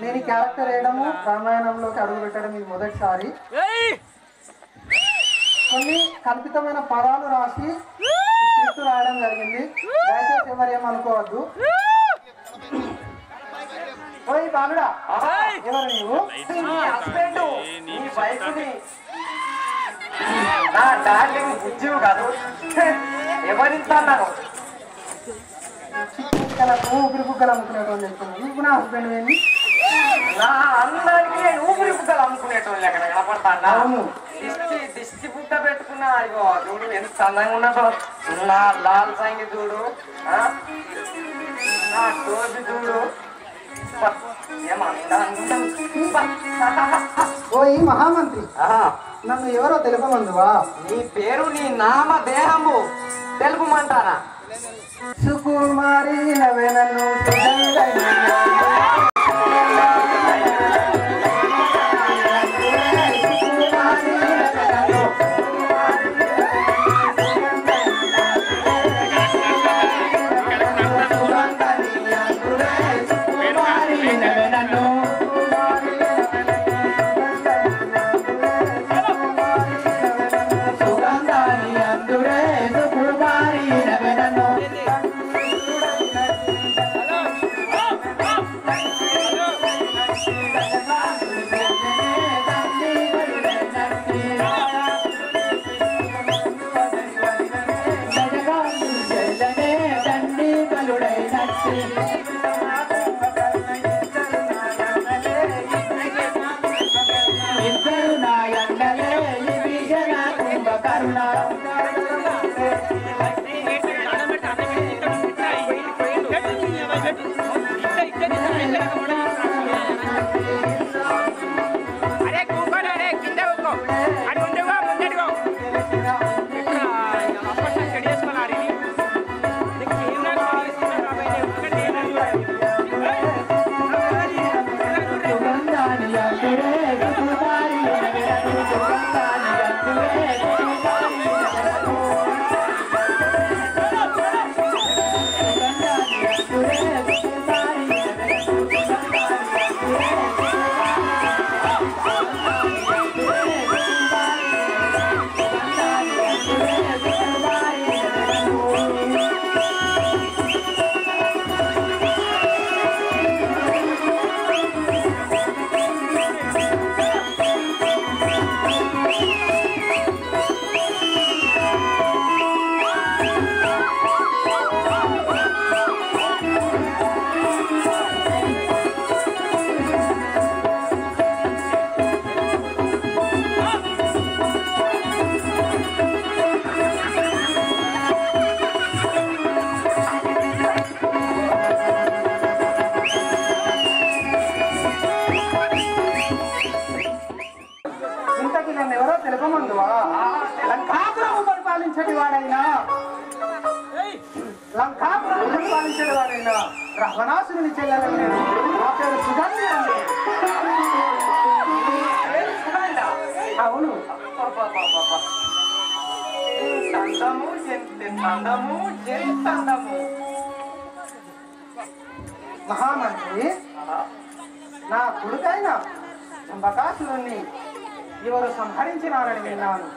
నేను క్యారెక్టర్ వేయడము రామాయణంలోకి అడుగు పెట్టడం ఇది మొదటిసారి. కొన్ని కల్పితమైన పదాలు రాసి స్క్రిప్ట్ రాయడం జరిగింది. దయచేసి ఎవరు ఏమనుకోవద్దు. ఓయ్ బాలుడా, ఎవరు నీవు? హస్బెండ్ నీ వైఫ్ని నా డార్లింగ్ బుజ్జివు కాదు. ఎవరింతన్నాను? ఊపిరి బుగ్గలు అమ్ముకునేటోళ్ళు చెప్తున్నాను. నీకు నా హస్బెండ్ ఏంటి? నా అన్నానికి నేను ఊపిరి బుగ్గలు అమ్ముకునేటోళ్ళు ఎక్కడ కనపడతా? దిష్టి బుట్ట పెట్టుకున్నా. అయ్యో చూడు ఎంత అందంగా ఉన్నదో. నా లాల్ సాంగి చూడు, నా టోపి చూడు. ఓ ఈ మహామంత్రి, నన్ను ఎవరో తెలుపమందువా? నీ పేరు నీ నామ దేహము తెలుపమంటారా? సుకుమారి నవే నన్ను లోకమందువా లంకాపురము పరిపాలించే వాడైనా రావణాసురుని చెల్లెలు నేను. నా పేరు సుగంధి అండి. అవును. మహామంత్రి, నా కొడుకైన బకాసురుణ్ణి ఎవరు సంహరించినారని విన్నాను.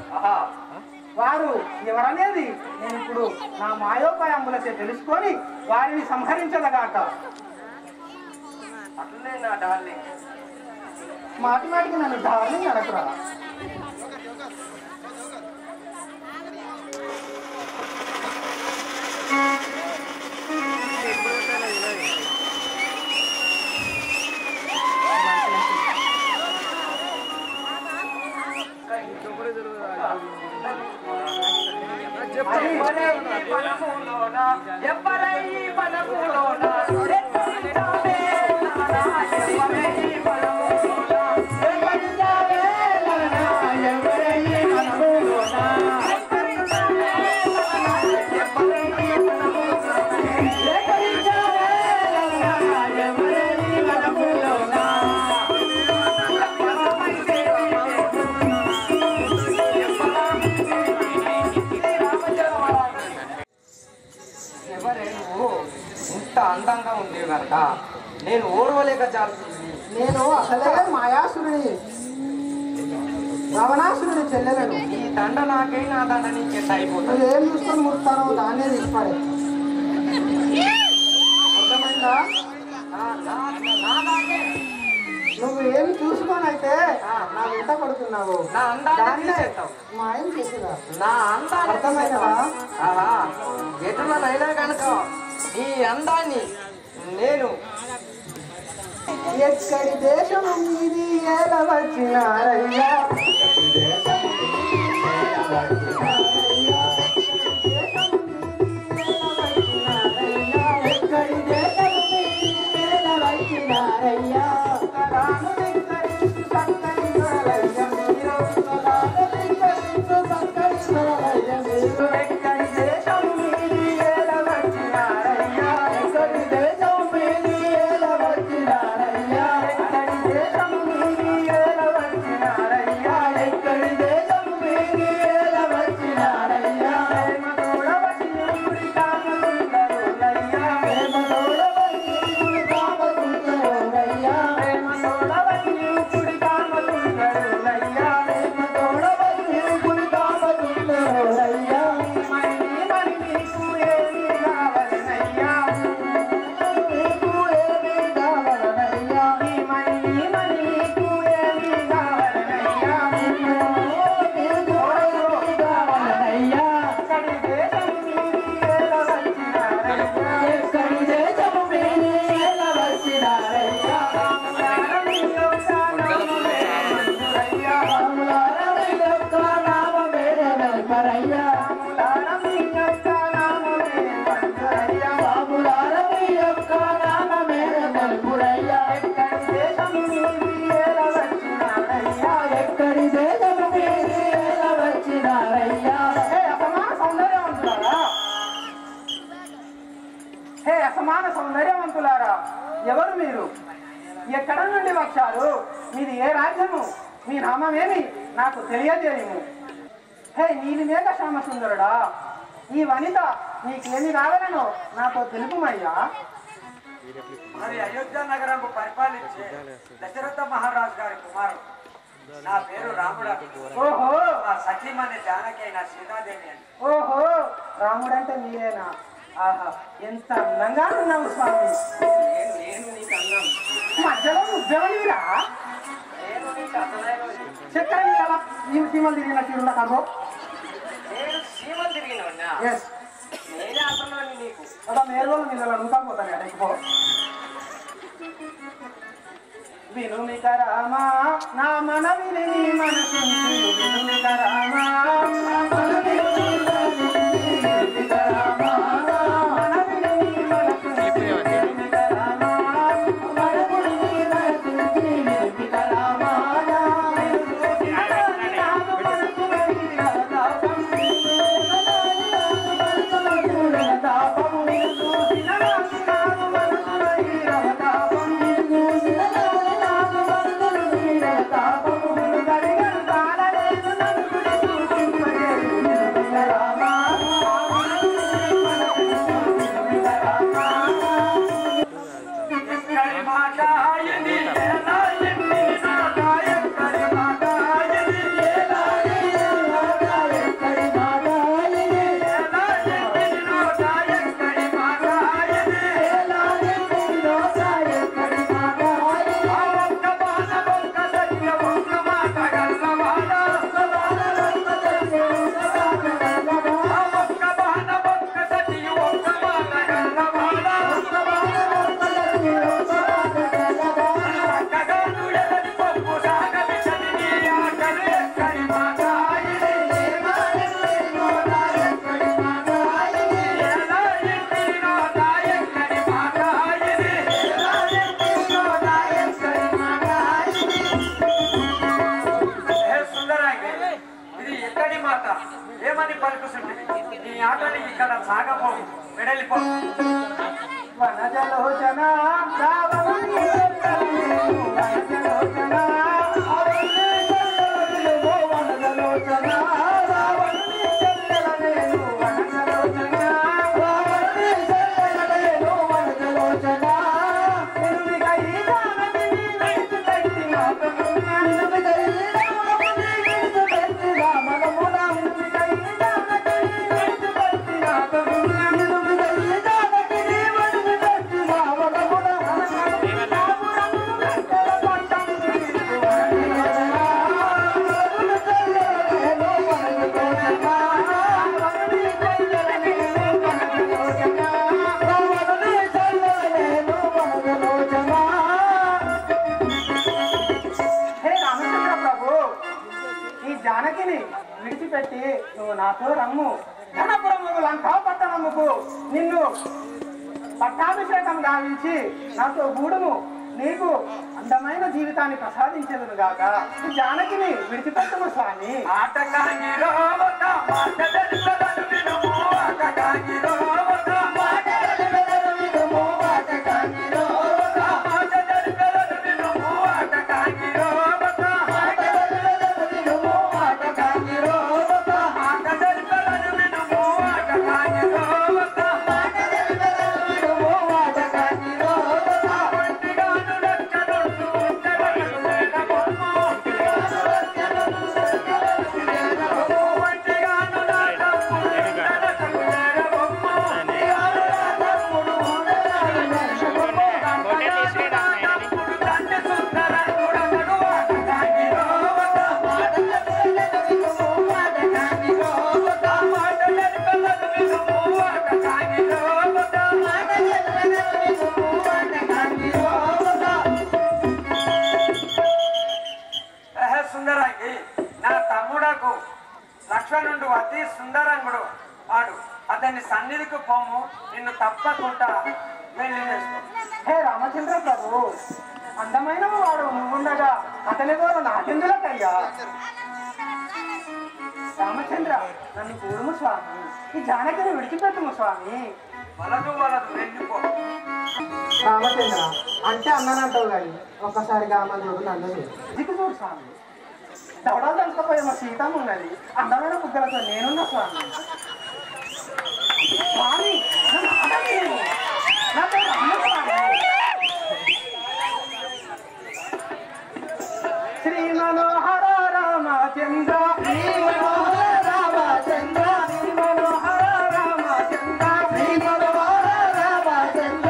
వారు ఎవరనేది నేను ఇప్పుడు నా మాయోపాయంబులచే తెలుసుకొని వారిని సంహరించదగాక. అట్లనే నా డార్లింగ్. మాటి మాటికి నన్ను డార్లింగ్ అనకురా. అందంగా ఉండేవి కనుక నేను ఓర్వలేక జారుతుంది. నేను అసలే మాయాసురుని రావణాసురుని చెల్లెలను. ఈ దండ నాకై నా దండ నీకు ఎట్లా అయిపోతుంది? నువ్వు ఏం చూసుకొని ముడతానో దాన్నే తీసుకోడే. అర్థమైందా? నువ్వు ఏమి చూసుకొని అయితే నా వెంట పడుతున్నావు. నా అందాన్ని మాయం చేసేదా? నా అందాన్ని అర్థమైందా? ఎటులనైనా కనుక ఈ అందాన్ని నేను ఎక్కడి దేశము మీది ఎలా వచ్చినారయ్యా? ఎక్కడి దేశము మీది ఎలా వచ్చినారయ్యా? అసమాన సౌందర్యవంతులారా, ఎవరు మీరు? ఎక్కడ నుండి వచ్చారు? మీది ఏ రాజ్యము? మీ నామమేమి నాకు తెలియజేయము. హే నీలిమేఘ శ్యామ సుందరుడా, ఈ వనిత నీకేమి కావాలనో నాతో తెలుపుమయ్యా. మరి అయోధ్య నగరం పరిపాలించే దశరథ మహారాజు గారి కుమారుడు. నా పేరు రాముడు. ఓహో, మా సతీమణి జానకి అయిన సీతాదేవి అని. ఓహో, రాముడంటే మీరేనా? ఆహా, ఎంత అందంగా ఉన్నావు స్వామి. నేను నీకు అన్నం. మధ్యలో ఉద్యోగిరా నేను నీకు అసలైన చక్కర ఈ సీమలు తిరిగిన తీరున్న కర్రో. నేను సీమలు తిరిగిన ఎస్, నేనే అసలు నీకు అలా మేరుగోళ్ళు మీరు అడుగుతా పోతాను అడగపో. వినుమిక రామా నా మనవిని మనసు వినుమిక రామా సాగపో వెడలిపో వనజలోచన రావణుని చెల్లెలను వనజలోచన వనజలోచన రావణుని చెల్లెలను వనజలోచన రావణుని చెల్లెలను వనజలోచన నిలువిగా ఈ జానకిని విడిచిపెట్టి రామమున నిలువిగా ఈ రామముని విడిచిపెట్టి రామమున నిలువిగా ఈ జానకిని విడిచిపెట్టి రామమున నిలువిగా ఈ జానకిని విడిచిపెట్టి రామమున జానకిని విడిచిపెట్టి నువ్వు నాతో రమ్ము ధనపురము లంకా పట్టణముకు నిన్ను పట్టాభిషేకం గావించి నాతో గూడుము నీకు అందమైన జీవితాన్ని ప్రసాదించేదును గాక ఈ జానకిని విడిచిపెట్టము స్వామి సుందరంగి నా తమ్ముడకు లక్ష్మణుడు అతి సుందరంగుడు వాడు అతని సన్నిధికి పోము నిన్ను తప్పకుండా వెళ్ళి హే రామచంద్ర ప్రభు అందమైన వాడు నువ్వుండగా అతని ద్వారా నాకెందులకయ్యా రామచంద్ర నన్ను కూడుము స్వామి ఈ జానకిని విడిచిపెట్టుము స్వామి వలదు వెళ్ళిపో రామచంద్ర అంటే అన్నానంటావు కానీ ఒక్కసారిగా అమ్మడు నన్ను దిక్కుచూడు స్వామి దవడలు తెలుసుకపోయే మా సీతమ్మ ఉన్నది అందమైన బుద్ధలతో నేనున్నా స్వామి స్వామి నాతో రమ్ము స్వామి శ్రీ మనోహర రామచంద్ర శ్రీ మనోహర రామచంద్ర శ్రీ మనోహర రామచంద్ర శ్రీ మనోహర రామచంద్ర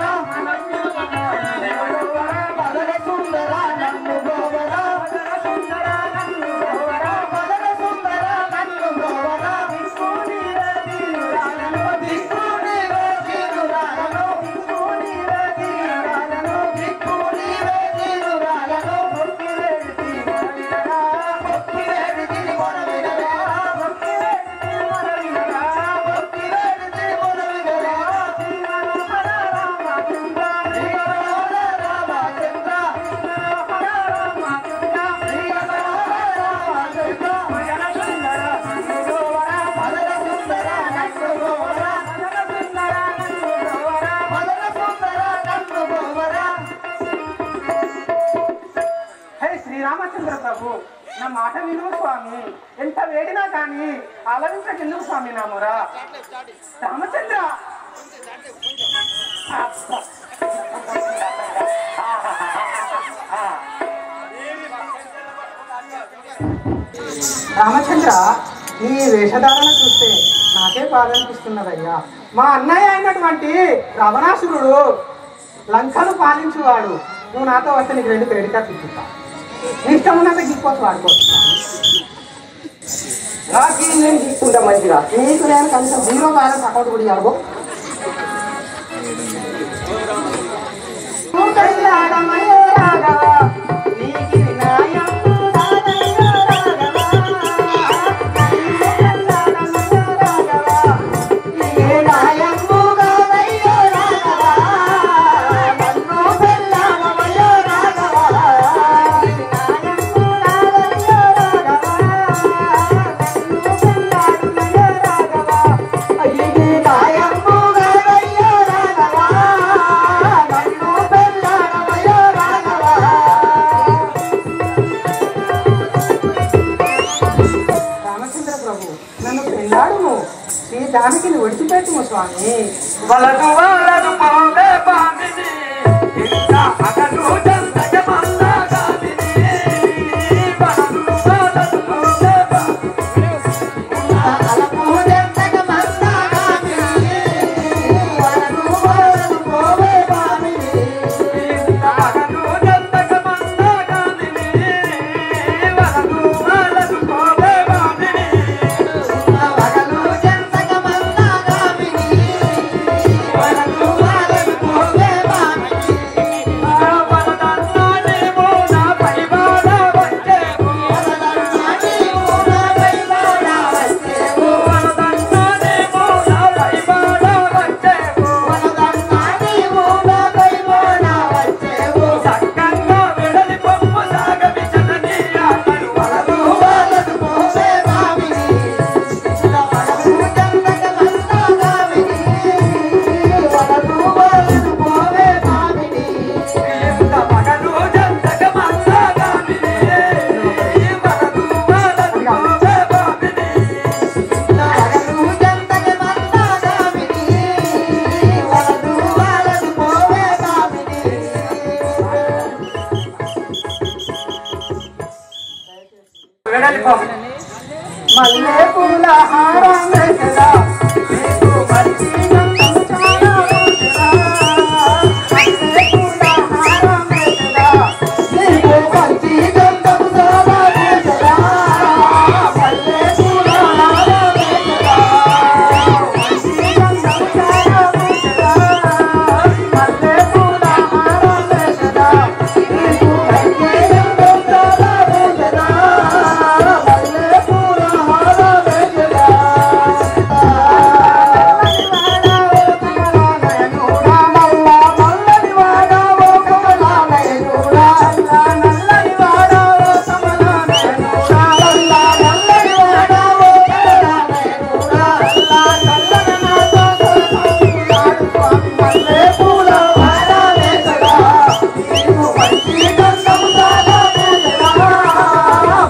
మదన సుందర నన్ను గోవర మదన సుందర నన్ను గోవర మదన సుందర నన్ను గోవర దిక్కునివే తీరురాలను దిక్కునివే తీరురాలను దిక్కునివే తీరురాలను దిక్కునివే తీరురాలను మొక్కివేడి తీరురాలను మొక్కివేడి తీరురాలను మొక్కివేడి తీరురాలను మొక్కివేడి తీరురాలను శ్రీ మనోహర రామచంద్ర శ్రీ మనోహర రామచంద్ర శ్రీ మనోహర రామచంద్ర మదన సుందర నన్ను గోవర మదన సుందర నన్ను గోవర మదన సుందర నన్ను గోవర మదన సుందర నన్ను గోవర హే శ్రీరామచంద్ర ప్రభు నా మాట విను స్వామి ఎంత వేడినా కానీ ఆలవించకెందుకు స్వామి నా మొర రామచంద్ర రామచంద్ర నీ వేషధారణ చూస్తే నాకే పాలనిపిస్తున్నదయ్యా మా అన్నయ్య అయినటువంటి రావణాసురుడు లంకను పాలించువాడు నువ్వు నాతో వస్తే నీకు 2 క్రెడిట్ కార్డు ఇప్పిస్తా నీ ఇష్టం ఉన్నంత గిక్కోవచ్చు వాడుకోవచ్చు నాకు నేను తీసుకుంటా మంచిగా నీకు నేను కనీసం 0 బ్యాలెన్స్ అకౌంట్ కూడా ఇవ్వబో I జానకిని విడిచిపెట్టుము స్వామి. వలదు వలదు పోవే బామిని ఇంత అగలు జంతక మందగామిని వలదు వలదు పోవే బామిని అలపు జంతక మందగామిని వలదు వలదు పోవే బామిని ఇంత అగలు జంతక మందగామిని వలదు వలదు పోవే బామిని వలదు జంతక మందగామిని వలదు వలదు పోవే బామిని వలదన్నాని మోనా పైవాడ వచ్చేవు వలదన్నాని మోన వైవాడ వచ్చేవు వలదన్నాని మోనా పైవాడ వచ్చేవు వలదన్నాని మోన వైవాడ వచ్చేవు సక్కంగా వెడలి పొమ్ము సాగవి జనని ఆటలు వలదు వలదు పోవే బామిని వలదు జంతక మందగామిని వలదు వలదు పోవే బామిని ఇంత మగలు జంతక మందగామిని వలదు వలదు పోవే బామిని వలదు జంతక మందగామిని వలదు వలదు పోవే బామిని వెడలి పొమ్ము మల్లె పూల హారం వేసెదా నీకు మంచి గంధం చాలా పూసెదా మల్లె పూల హారం వేసెదా నీకు మంచి గంధం చాలా పూసెదా మల్లె పూల హారం వేసెదా మంచి గంధం చాలా పూసెదా మల్లె పూల హారం వేసెదా నీకు మంచి గంధం చాలా పూసెదా మల్లె పూల హారం వేసెదా నల్లని వాడా ఓ కమలానయనుడా నల్లని వాడా ఓ కమలానయనుడా నల్లని వాడా ఓ కమలానయనుడా నల్లని నాతో సరసాడు స్వామి మల్లె పూల హారం వేసెదా నీకు మంచి గంధం చాలా వేసెదా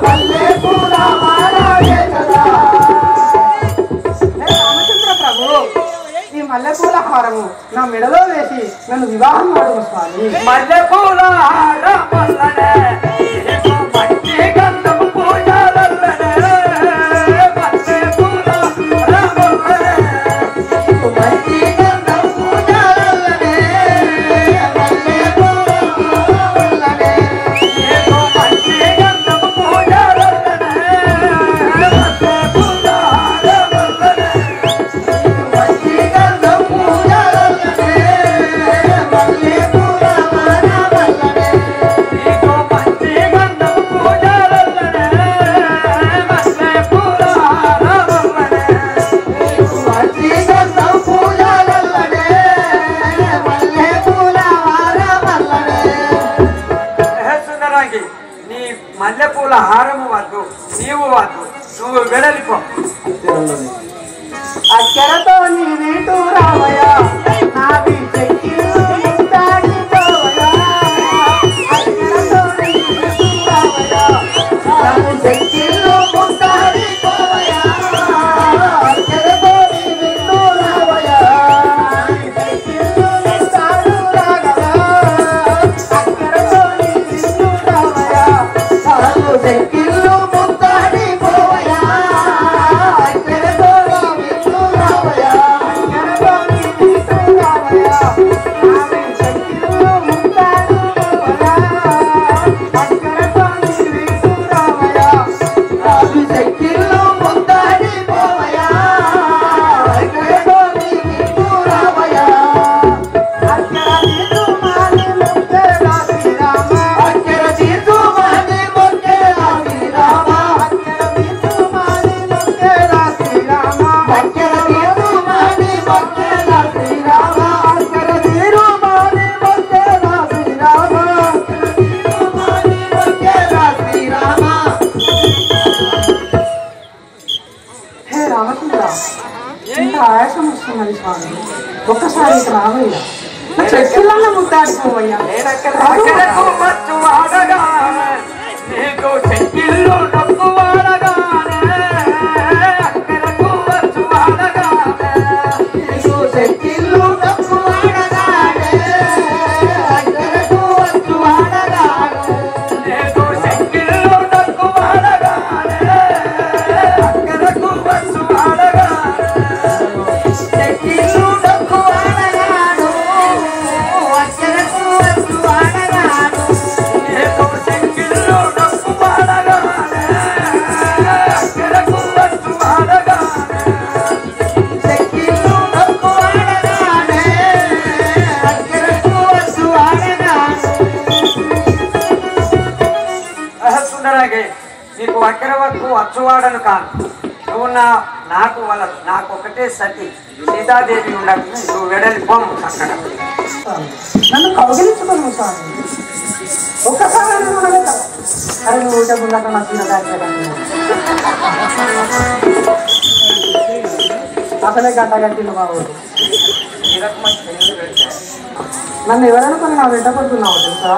మల్లె పూల హారం వేసెదా రామచంద్ర ప్రభు ఈ మల్లెపూల హారము నా మెడలో వేసి నన్ను వివాహం ఆడుము స్వామి మల్లెపూల హారమల్లనే నీకు మంచి గంధము పూజలల్లనే మల్లెపూల హారమల్లనే నీకు మంచి గంధం పూజలల్లనే మల్లెపూల హారమల్లనే నీకు మంచి గంధము పూజలల్లనే మల్లెపూల హారమల్లనే నీకు మంచి గంధం పూజలల్లనే మల్లెపూల హారమల్లనే నీకు మంచి గంధము పూజలల్లనే మల్లెపూల హారమల్లనే నీకు మంచి గంధం పూజలల్లనే మల్లెపూల హారమల్లనే సుందరాంగి నీ మల్లెపూల హారము వద్దు నీవు వద్దు నువ్వు వెడలిపో అక్కరతో నీ వీటు రావయ్య నాది చెక్కిలు ముట్టాడి పోవయ్య అక్కరతో నీ వీటు రావయ్య నాది చెక్కిలు ముట్టాడి పోవయ్య అక్కరతో నీ వీటు రావయ్య నాది చెక్కిలు ముట్టాడు రాగవా అక్కరతో నీ వీటు రావయ్య నాది చెక్కిలు ముట్టాడి పోవయ్య అక్కరతో నీ వీటు రావయ్య అక్కరతో నీ వీటు రావయ్య నాది చెక్కిలు ముట్టాడు పోవయ్య అక్కరతో నీ వీటు రావయ్య నాది చెక్కిలు ముట్టాడి పోవయ్య అక్కరతో నీ వీటు రావయ్య అక్కర తీసు మాని ముక్కేరా శ్రీరామ అక్కర తీసు మాని ముక్కేరా శ్రీరామ అక్కర తీసు మాని ముక్కేరా శ్రీరామ అక్కర తీసు మాని ముక్కేరా శ్రీరామ అక్కర తీరు మాని ముక్కేరా శ్రీరామ అక్కర తీరు మాని ముక్కేరా శ్రీరామ హే రామచంద్ర ఇంత ఆయాసం వస్తున్నది స్వామి ఒక్కసారి ఇక రావయ్యా చెట్టులన్న ముద్దాడిపోవయ్యా అక్కడకు మచ్చు వాడగానే నీకు చెక్కిళ్ళు నొప్పు వాడగానే అక్కడకు మచ్చు వాడగానే సుందరాగే నీకు వక్రవక్కు అచ్చువాడను కాను. నువ్వు నాకు ఒకటే సతి సీతాదేవి ఉండదు. నువ్వు వెడలిపోము అక్కడ. నన్ను కౌగిలించుకోను స్వామి. ఒక్కసారి అరే నువ్వు ఊట ముందట నా అసలే గంట గంటలు బాబు. నన్ను ఎవరనుకుని నా వెంట పడుతున్నావు తెలుసా?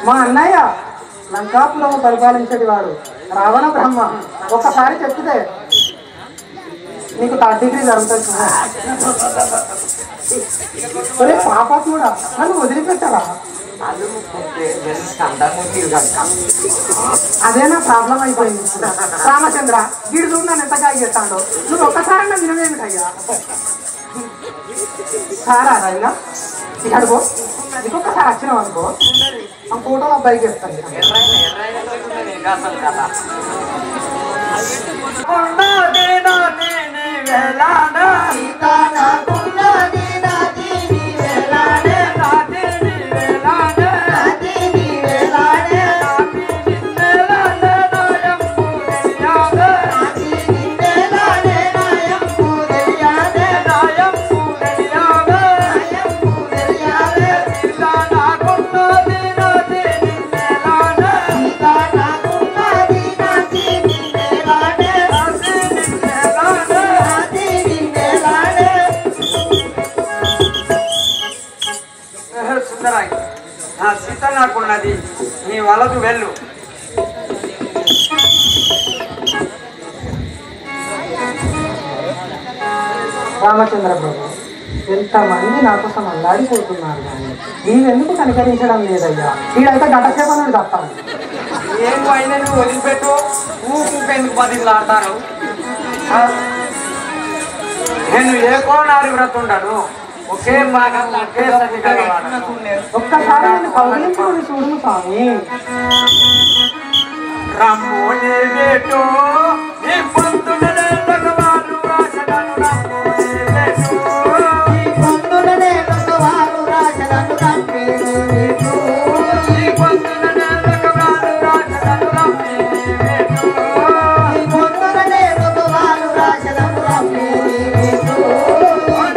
మా అన్నయ్య లంకాపురం పరిపాలించేది వాడు రావణ బ్రహ్మ. ఒక్కసారి చెప్తే నీకు 3rd డిగ్రీ జరుగుతుంది. పాప కూడా నన్ను వదిలిపెట్టారా? అదేనా ప్రాబ్లం అయిపోయింది. రామచంద్ర వీడు చూడు నన్ను ఎంత కాగేస్తాడో. నువ్వు ఒక్కసారి నన్ను వినవేమిటయ్యా? సారా రైనా ఇక్కడికో ఇంకొకసారి వచ్చినావు అనుకో ఆ ఫోటోలో అబ్బాయికి వేస్తాను. నా సీత నాకున్నది, నీ వలదు వెళ్ళు. రామచంద్ర ప్రభు ఎంతమంది నా కోసం అల్లాడిపోతున్నారు కానీ నీవెందుకు కనికరించడం లేదయ్యా? వీడైతే గంటసేపనుడు తప్పాలి. ఏం అయినా నువ్వు వదిలిపెట్టు. ఊపెందుకు బదిలాడతాను? నేను ఏ కోనారి వ్రతుండను. ఒకే భాగం ఒకే సతి కలవాడు. ఒక్కసారి నేను కౌగిలించుకొని చూడును స్వామి. రమ్మోని వేటో ఈ పొందుననే భగవాను రాజను. రమ్మోని వేటో ఈ పొందుననే భగవాను రాజను. రమ్మేని వేటో ఈ పొందుననే భగవాను రాజను. రమ్మేని వేటో ఈ పొందుననే భగవాను రాజను. రమ్మేని వేటో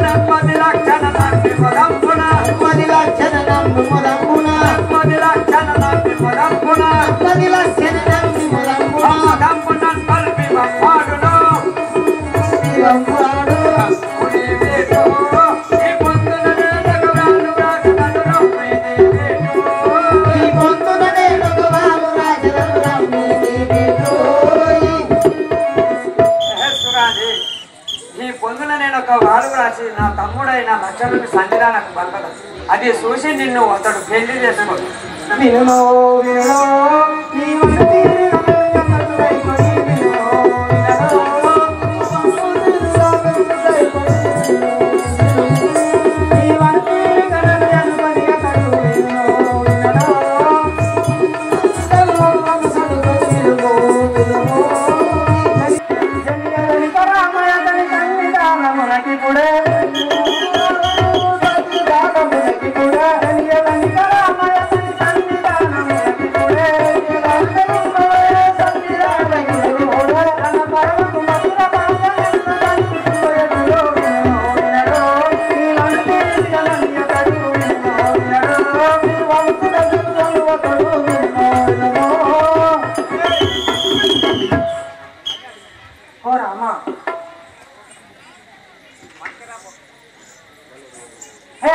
నమ్మది లక్షణ నమ్మి మదంపున. నమ్మది లక్షణ నమ్మి మదంపున. నమ్మది లక్షణ నమ్మి మదంపున. నమ్మది లక్షణ నమ్మి మదంపున. మదంపునన్ పల్పి వంపాడును. వంపాడు రమ్మోని వేటో ఈ పొందుననే భగవాను రాజను. రమ్మేని వేటో ఈ పొందుననే భగవాను రాజను. రమ్మేని వేటో ఈ పొందున నేను ఒక వాడు రాసి నా తమ్ముడైన లక్షణుని సంధిరానికి పంపదు. అది చూసి నిన్ను అతడు పెళ్లి చేసుకోడు. వినునో వినునో నీ వంటి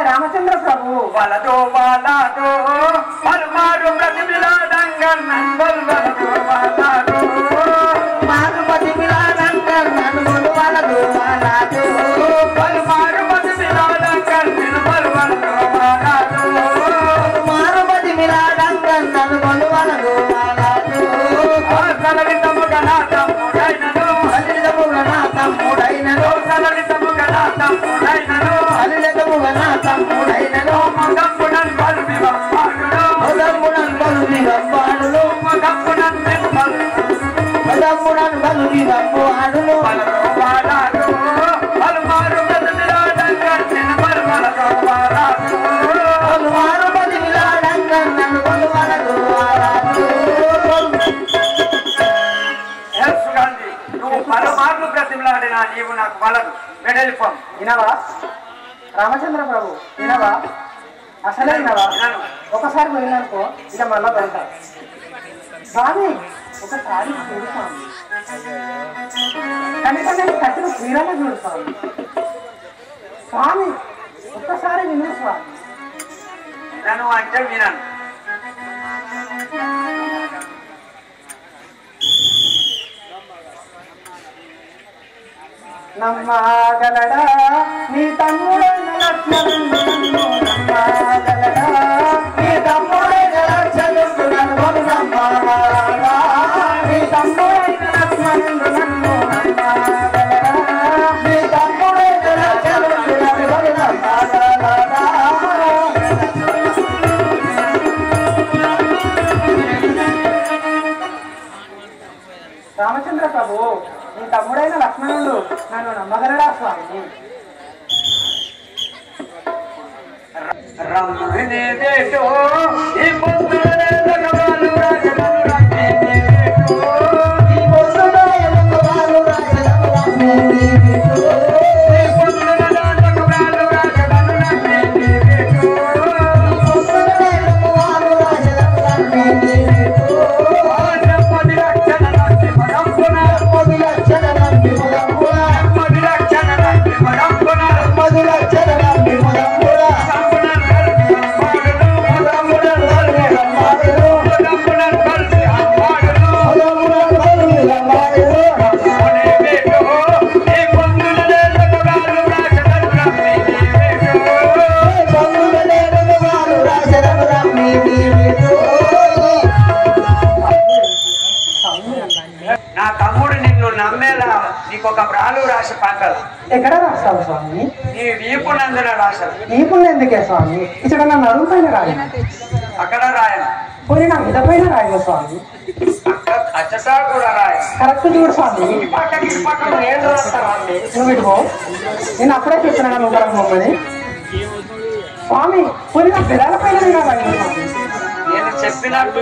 రామచంద్ర ప్రభు వలదో వలదో పల్మారు ప్రతిమిలాడంగన్నన్ వలదో వలదో మారు ప్రతిమిలాడంగన్నన్ వలదో వలదో పల్మారు ప్రతిమిలాడంగన్నన్ వలదో వలదో మారు ప్రతిమిలాడంగన్నన్ వలదో వలదో సలలితముగ నా తమ్ముడైనను. సలలితముగ నా తమ్ముడైనను. సలలితముగ నా తమ్ముడైనను. సలలితముగ నా తమ్ముడైనను. మగంపునన్ బలువి వంపాడును. మగంపునన్ బలువి వంపాడును. మగంపునన్ మగంపునన్ బలువి వంపాడును. వలదో వలదో పలుమారు ప్రతిమిలాడంగన్నన్ వలదో వలదో పలుమారు ప్రతిమిలాడంగన్నన్ వలదో వలదో చెప్పినా నీవు నాకు వలదు వెడలిపోం. వినవా రామచంద్ర ప్రభు, వినవా? అసలే వినవా? ఒకసారి వెళ్ళనుకో ఇక మళ్ళా వెళ్తా. స్వామి ఒకసారి చూడు స్వామి, కనీసం నేను కట్టిన క్రీడలో చూడు స్వామి. స్వామి ఒక్కసారి విను స్వామి. వినను అంటే వినను. నమ్మగలడా నీ తమ్ముడైన లక్ష్మణుడు నన్ను నమ్మగలడా, నీ తమ్ముడైన లక్ష్మణుడు నన్ను నమ్మగలడా, నీ తమ్ముడైన లక్ష్మణుడు నన్ను నమ్మగలడా, నీ తమ్ముడైన లక్ష్మణుడు నన్ను నమ్మగలడా. రామచంద్ర ప్రభు, నీ తమ్ముడైన లక్ష్మణుడు నన్ను నమ్మగలడా స్వామి? రమ్మనేదేటో ఈ పొద్దునే జగవాలు రాజలను రమ్మనేదేటో, ఈ పొద్దునే జగవాలు రాజలను రమ్మనేదేటో, ఈ పొద్దునే జగవాలు రాజలను రమ్మనేదేటో, ఈ పొద్దునే జగవాలు రాజలను రమ్మనేదేటో. నెమ్మది రక్షణ నంది మరంపున, నెమ్మది రక్షణ నంది మరంపున, నెమ్మది రక్షణ నంది మరంపున, నెమ్మది రక్షణ నంది మరంపున. నా తమ్ముడు నిన్ను నమ్మేలా నీకొక ప్రాణు రాసి పంటలు. ఎక్కడ రాస్తావు స్వామి? నీ వీపునందున రాశారు. నీపుణ్యం ఎందుకే స్వామి? ఇక్కడ నా నడుము పైన రాయి, అక్కడ రాయను. పోనీ నా మీద పైన రాయను స్వామి. అచ్చటా కూడా రాయ. కరెక్ట్ చూడు స్వామి. పక్కకి పక్కన నేను రాస్తాను. నువ్వు ఇటుకో, నేను అప్పుడే చెప్పినా నువ్వు కరెక్ట్ మమ్మల్ని. స్వామి పోనీ నా బిడాల పైన రాయి స్వామి. నేను చెప్పినట్టు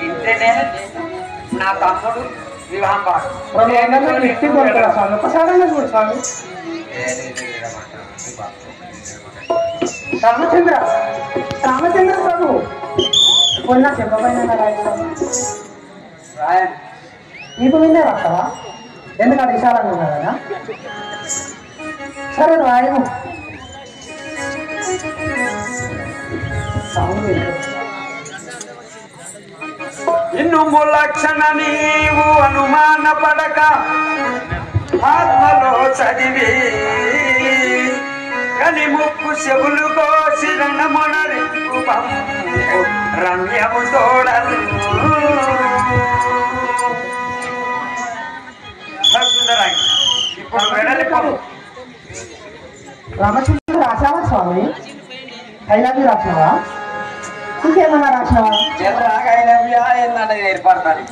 ఇంటేనే నా తమ్ముడు వివాహం పాడు. స్వామి ఒకసారి చూడు స్వామి. రామచంద్ర రామచంద్ర ప్రభు, పోనీ నా చెప్పబోయినా రాయి స్వామి. రాయను. నీకు విన్నే రాస్తావా? ఎందుకంటే విశాలంగా ఉన్నా కదా. సరే రాయము. ఇన్ను లక్షణ నీవు అనుమాన పడక ఆత్మలో చదివి కని ముక్కు చెవులు కోసి రణమొనరి రమ్యము తోడను. ఇప్పుడు వెడలిపోను. రామచంద్ర రాసావా స్వామి? ఐలవ్యూ రాసినావా? ఇంకేమన్నా రాసినావా? ఏంటంటే ఏర్పడతాను.